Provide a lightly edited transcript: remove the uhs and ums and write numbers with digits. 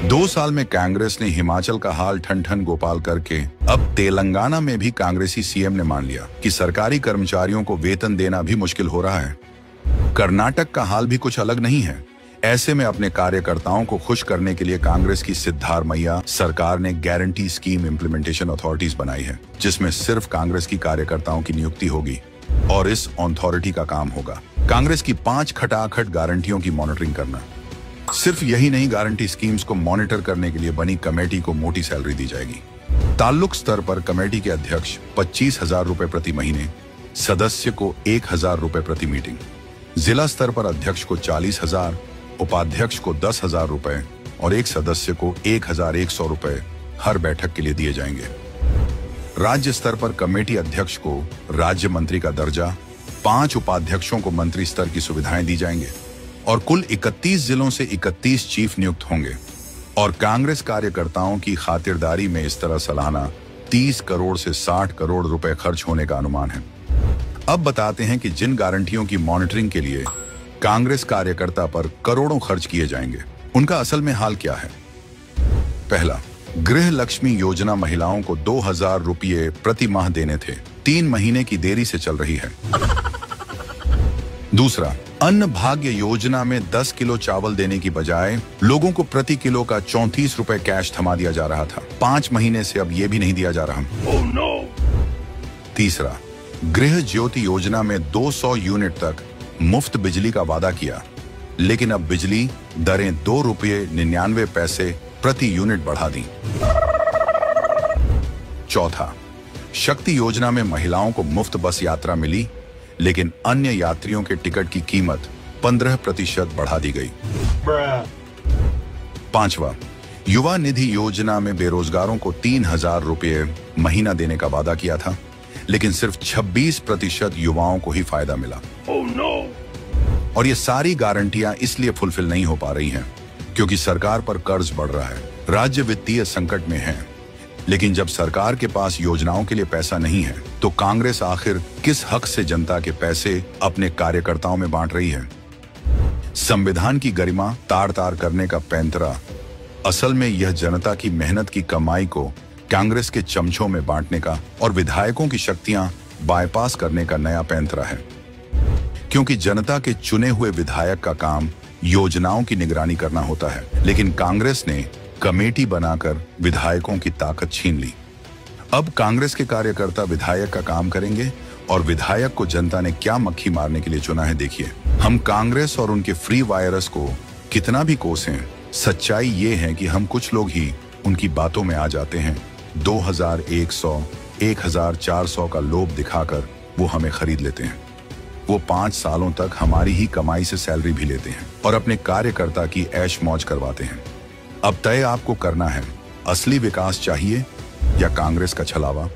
2 साल में कांग्रेस ने हिमाचल का हाल ठन ठन गोपाल करके अब तेलंगाना में भी कांग्रेसी सीएम ने मान लिया कि सरकारी कर्मचारियों को वेतन देना भी मुश्किल हो रहा है। कर्नाटक का हाल भी कुछ अलग नहीं है। ऐसे में अपने कार्यकर्ताओं को खुश करने के लिए कांग्रेस की सिद्धारमैया सरकार ने गारंटी स्कीम इम्प्लीमेंटेशन अथॉरिटीज बनाई है, जिसमें सिर्फ कांग्रेस की कार्यकर्ताओं की नियुक्ति होगी और इस अथॉरिटी का काम होगा कांग्रेस की 5 खटाखट गारंटियों की मॉनिटरिंग करना। सिर्फ यही नहीं, गारंटी स्कीम्स को मॉनिटर करने के लिए बनी कमेटी को मोटी सैलरी दी जाएगी। ताल्लुक स्तर पर कमेटी के अध्यक्ष 25,000 रुपए प्रति महीने, सदस्य को 1,000 रुपए प्रति मीटिंग, जिला स्तर पर अध्यक्ष को 40,000, उपाध्यक्ष को 10,000 रुपए और एक सदस्य को 1,100 रुपए हर बैठक के लिए दिए जाएंगे। राज्य स्तर पर कमेटी अध्यक्ष को राज्य मंत्री का दर्जा, 5 उपाध्यक्षों को मंत्री स्तर की सुविधाएं दी जाएंगे और कुल 31 जिलों से 31 चीफ नियुक्त होंगे। और कांग्रेस कार्यकर्ताओं की खातिरदारी में इस तरह सालाना 30 करोड़ से 60 करोड़ रुपए खर्च होने का अनुमान है। अब बताते हैं कि जिन गारंटियों की मॉनिटरिंग के लिए कांग्रेस कार्यकर्ता पर करोड़ों खर्च किए जाएंगे, उनका असल में हाल क्या है। पहला, गृह लक्ष्मी योजना महिलाओं को 2,000 रुपये प्रति माह देने थे, 3 महीने की देरी से चल रही है। दूसरा, अन्न भाग्य योजना में 10 किलो चावल देने की बजाय लोगों को प्रति किलो का 34 रुपए कैश थमा दिया जा रहा था। 5 महीने से अब यह भी नहीं दिया जा रहा। तीसरा, गृह ज्योति योजना में 200 यूनिट तक मुफ्त बिजली का वादा किया, लेकिन अब बिजली दरें 2 रुपये 99 पैसे प्रति यूनिट बढ़ा दी। चौथा, शक्ति योजना में महिलाओं को मुफ्त बस यात्रा मिली, लेकिन अन्य यात्रियों के टिकट की कीमत 15% बढ़ा दी गई। पांचवा, युवा निधि योजना में बेरोजगारों को 3,000 रुपये महीना देने का वादा किया था, लेकिन सिर्फ 26% युवाओं को ही फायदा मिला। और ये सारी गारंटियां इसलिए फुलफिल नहीं हो पा रही हैं क्योंकि सरकार पर कर्ज बढ़ रहा है, राज्य वित्तीय संकट में है। लेकिन जब सरकार के पास योजनाओं के लिए पैसा नहीं है, तो कांग्रेस आखिर किस हक से जनता के पैसे अपने कार्यकर्ताओं में बांट रही है। संविधान की गरिमा तार तार करने का पैंतरा असल में यह जनता की मेहनत की कमाई को कांग्रेस के चमचों में बांटने का और विधायकों की शक्तियां बाईपास करने का नया पैंतरा है। क्योंकि जनता के चुने हुए विधायक का काम योजनाओं की निगरानी करना होता है, लेकिन कांग्रेस ने कमेटी बनाकर विधायकों की ताकत छीन ली। अब कांग्रेस के कार्यकर्ता विधायक का काम करेंगे और विधायक को जनता ने क्या मक्खी मारने के लिए चुना है, देखिए। हम कांग्रेस और उनके फ्री वायरस को कितना भी कोसें, सच्चाई ये है कि हम कुछ लोग ही उनकी बातों में आ जाते हैं। 2,100, 1,400 का लोभ दिखाकर वो हमें खरीद लेते हैं। वो 5 सालों तक हमारी ही कमाई से सैलरी भी लेते हैं और अपने कार्यकर्ता की ऐश मौज करवाते हैं। अब तय आपको करना है, असली विकास चाहिए या कांग्रेस का छलावा।